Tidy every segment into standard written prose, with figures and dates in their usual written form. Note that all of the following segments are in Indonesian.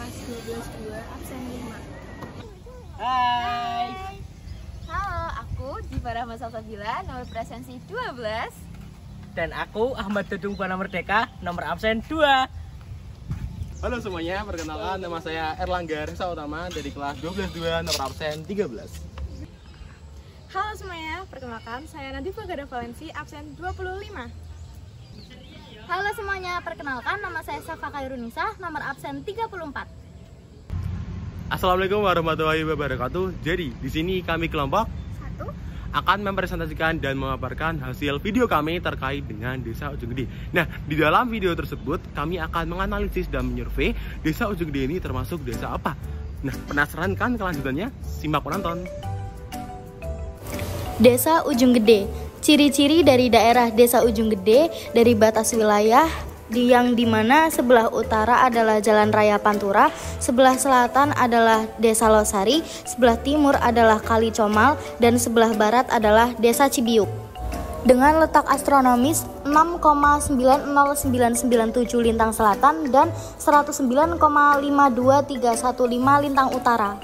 kelas 12-2 absen 5. Hai. Halo, aku Diva Rahma Salsabila, nomor presensi 12. Dan aku Ahmad Dudung Bana Merdeka, nomor absen 2. Halo semuanya, perkenalkan nama saya Erlangga Resa Utama dari kelas 12-2 nomor absen 13. Halo semuanya, perkenalkan saya Nadifa Gada Valensi, absen 25. Halo semuanya, perkenalkan nama saya Safa Khairunisa, nomor absen 34. Assalamualaikum warahmatullahi wabarakatuh. Jadi, di sini kami kelompok 1. akan mempresentasikan dan memaparkan hasil video kami terkait dengan Desa Ujung Gede. Nah, di dalam video tersebut kami akan menganalisis dan menyurvei Desa Ujung Gede ini termasuk desa apa. Nah, penasaran kan kelanjutannya? Simak menonton. Desa Ujung Gede. Ciri-ciri dari daerah Desa Ujung Gede dari batas wilayah yang dimana sebelah utara adalah Jalan Raya Pantura, sebelah selatan adalah Desa Losari, sebelah timur adalah Kali Comal, dan sebelah barat adalah Desa Cibiuk. Dengan letak astronomis 6,909997 lintang selatan dan 109,52315 lintang utara.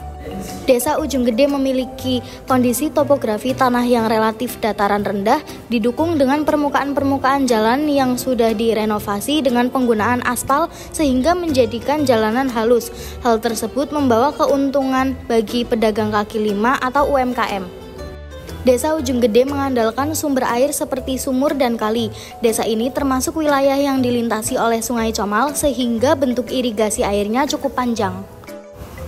Desa Ujung Gede memiliki kondisi topografi tanah yang relatif dataran rendah, didukung dengan permukaan-permukaan jalan yang sudah direnovasi dengan penggunaan aspal sehingga menjadikan jalanan halus. Hal tersebut membawa keuntungan bagi pedagang kaki lima atau UMKM. Desa Ujung Gede mengandalkan sumber air seperti sumur dan kali. Desa ini termasuk wilayah yang dilintasi oleh Sungai Comal sehingga bentuk irigasi airnya cukup panjang.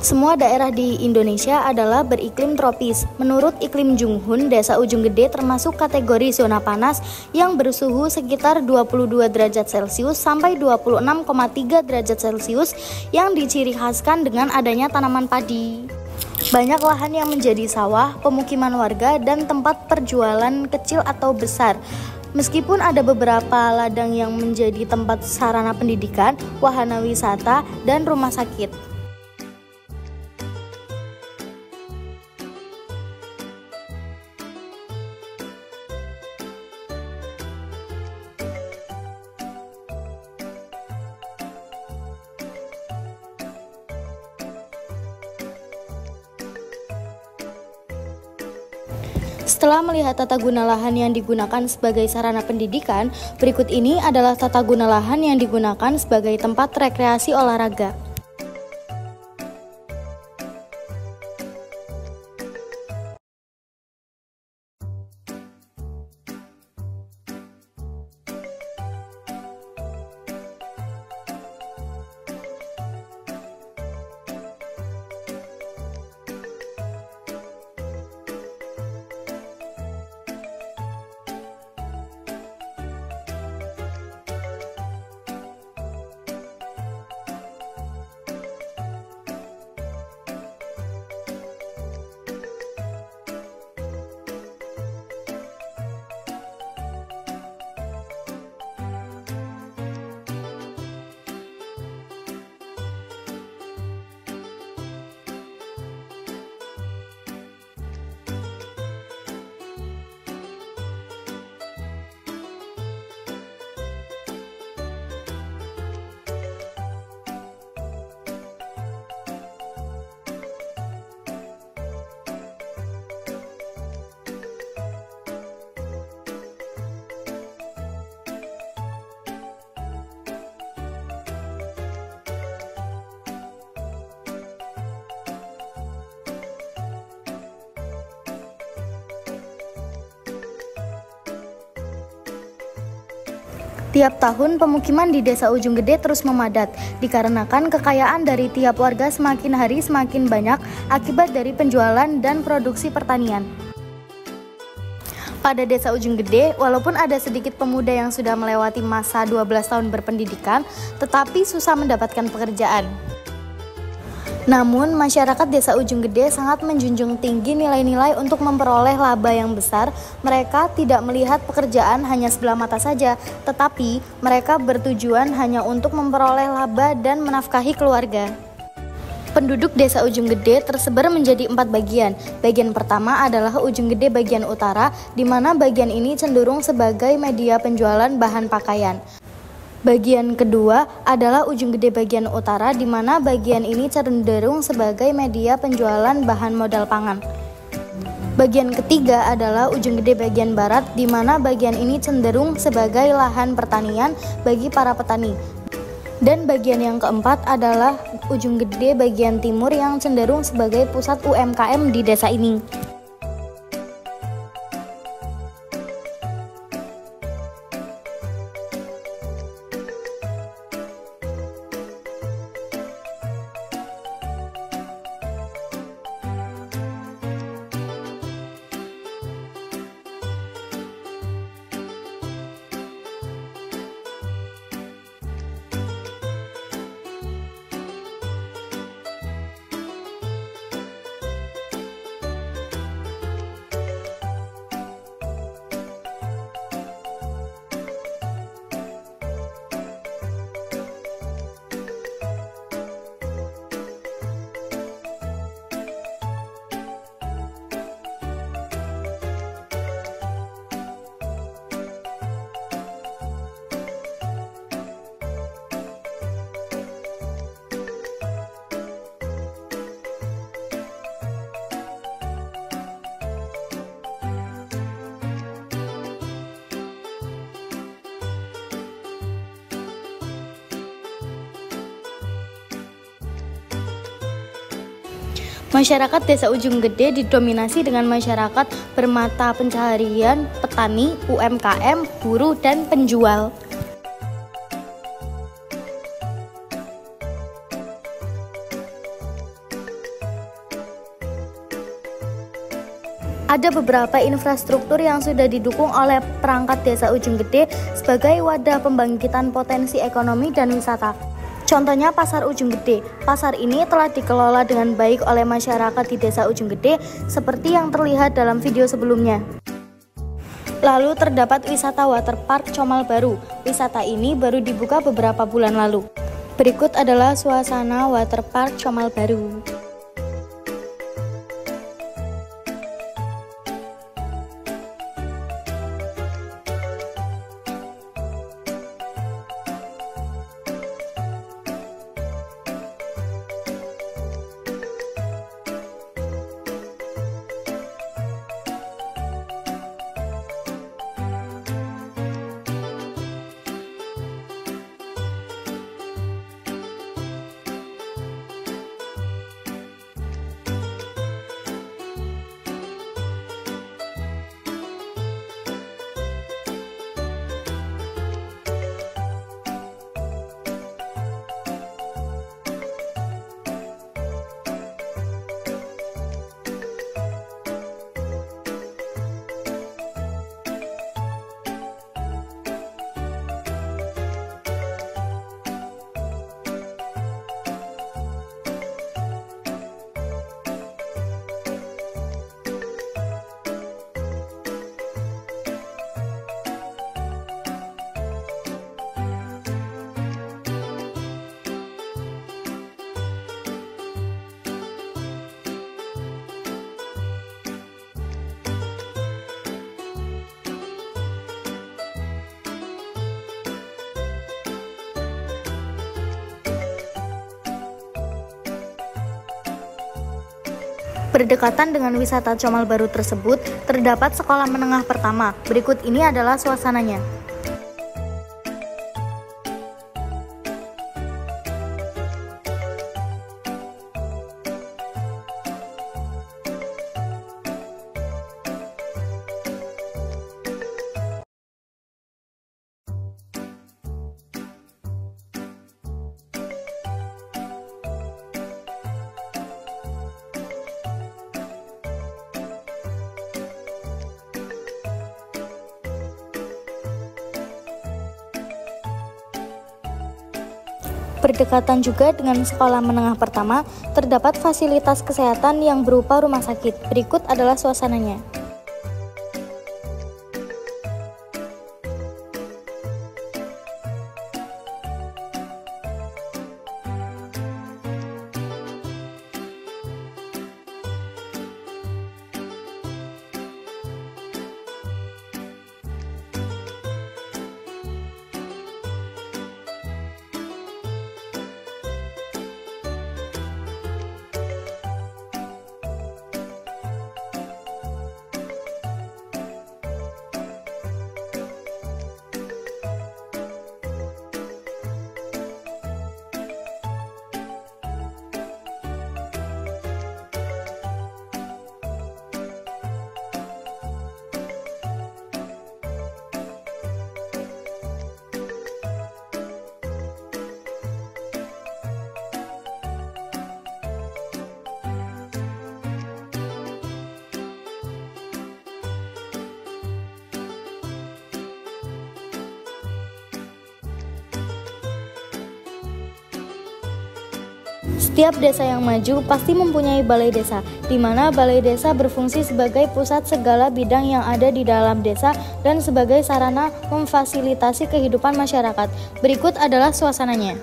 Semua daerah di Indonesia adalah beriklim tropis. Menurut Iklim Junghun, Desa Ujung Gede termasuk kategori zona panas yang bersuhu sekitar 22 derajat Celcius sampai 26,3 derajat Celcius yang diciri khaskan dengan adanya tanaman padi. Banyak lahan yang menjadi sawah, pemukiman warga, dan tempat perjualan kecil atau besar. Meskipun ada beberapa ladang yang menjadi tempat sarana pendidikan, wahana wisata, dan rumah sakit. Setelah melihat tata guna lahan yang digunakan sebagai sarana pendidikan, berikut ini adalah tata guna lahan yang digunakan sebagai tempat rekreasi olahraga. Tiap tahun pemukiman di Desa Ujung Gede terus memadat dikarenakan kekayaan dari tiap warga semakin hari semakin banyak akibat dari penjualan dan produksi pertanian. Pada Desa Ujung Gede, walaupun ada sedikit pemuda yang sudah melewati masa 12 tahun berpendidikan, tetapi susah mendapatkan pekerjaan. Namun, masyarakat Desa Ujung Gede sangat menjunjung tinggi nilai-nilai untuk memperoleh laba yang besar. Mereka tidak melihat pekerjaan hanya sebelah mata saja, tetapi mereka bertujuan hanya untuk memperoleh laba dan menafkahi keluarga. Penduduk Desa Ujung Gede tersebar menjadi 4 bagian. Bagian pertama adalah Ujung Gede bagian utara, di mana bagian ini cenderung sebagai media penjualan bahan pakaian. Bagian kedua adalah Ujung Gede bagian utara, di mana bagian ini cenderung sebagai media penjualan bahan modal pangan. Bagian ketiga adalah Ujung Gede bagian barat, di mana bagian ini cenderung sebagai lahan pertanian bagi para petani. Dan bagian yang keempat adalah Ujung Gede bagian timur yang cenderung sebagai pusat UMKM di desa ini. Masyarakat Desa Ujung Gede didominasi dengan masyarakat bermata pencaharian, petani, UMKM, buruh, dan penjual. Ada beberapa infrastruktur yang sudah didukung oleh perangkat Desa Ujung Gede sebagai wadah pembangkitan potensi ekonomi dan wisata. Contohnya Pasar Ujung Gede. Pasar ini telah dikelola dengan baik oleh masyarakat di Desa Ujung Gede seperti yang terlihat dalam video sebelumnya. Lalu terdapat wisata waterpark Comal Baru. Wisata ini baru dibuka beberapa bulan lalu. Berikut adalah suasana waterpark Comal Baru. Berdekatan dengan wisata Comal Baru tersebut, terdapat sekolah menengah pertama. Berikut ini adalah suasananya. Berdekatan juga dengan sekolah menengah pertama, terdapat fasilitas kesehatan yang berupa rumah sakit. Berikut adalah suasananya. Setiap desa yang maju pasti mempunyai balai desa, di mana balai desa berfungsi sebagai pusat segala bidang yang ada di dalam desa dan sebagai sarana memfasilitasi kehidupan masyarakat. Berikut adalah suasananya.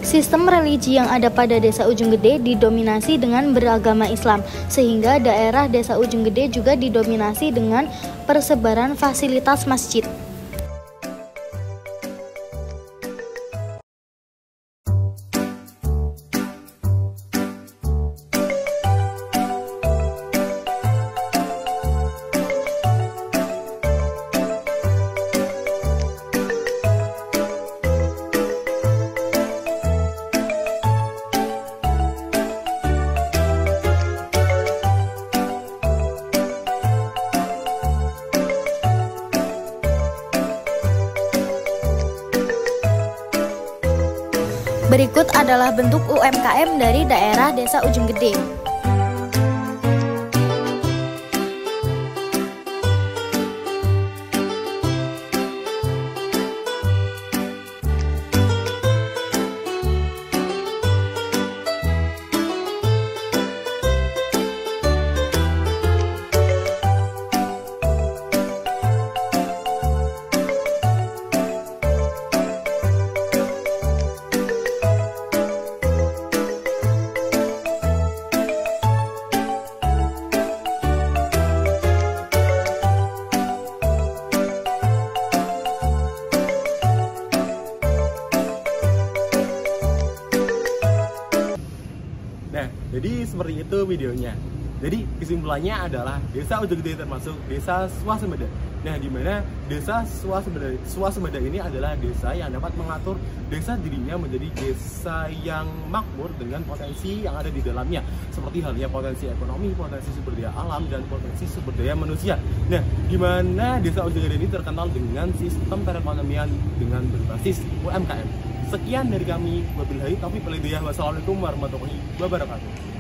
Sistem religi yang ada pada Desa Ujung Gede didominasi dengan beragama Islam, sehingga daerah Desa Ujung Gede juga didominasi dengan persebaran fasilitas masjid. Berikut adalah bentuk UMKM dari daerah Desa Ujung Gede. Nah, jadi seperti itu videonya. Jadi kesimpulannya adalah Desa Ujung Gede termasuk desa swasembada. Nah, di mana desa swasembada ini adalah desa yang dapat mengatur desa dirinya menjadi desa yang makmur dengan potensi yang ada di dalamnya, seperti halnya potensi ekonomi, potensi sumber daya alam, dan potensi sumber daya manusia. Nah, di mana Desa Ujung Gede ini terkenal dengan sistem perekonomian dengan berbasis UMKM. Sekian dari kami. Wabillahi taufiq wal hidayah. Wassalamualaikum warahmatullahi wabarakatuh.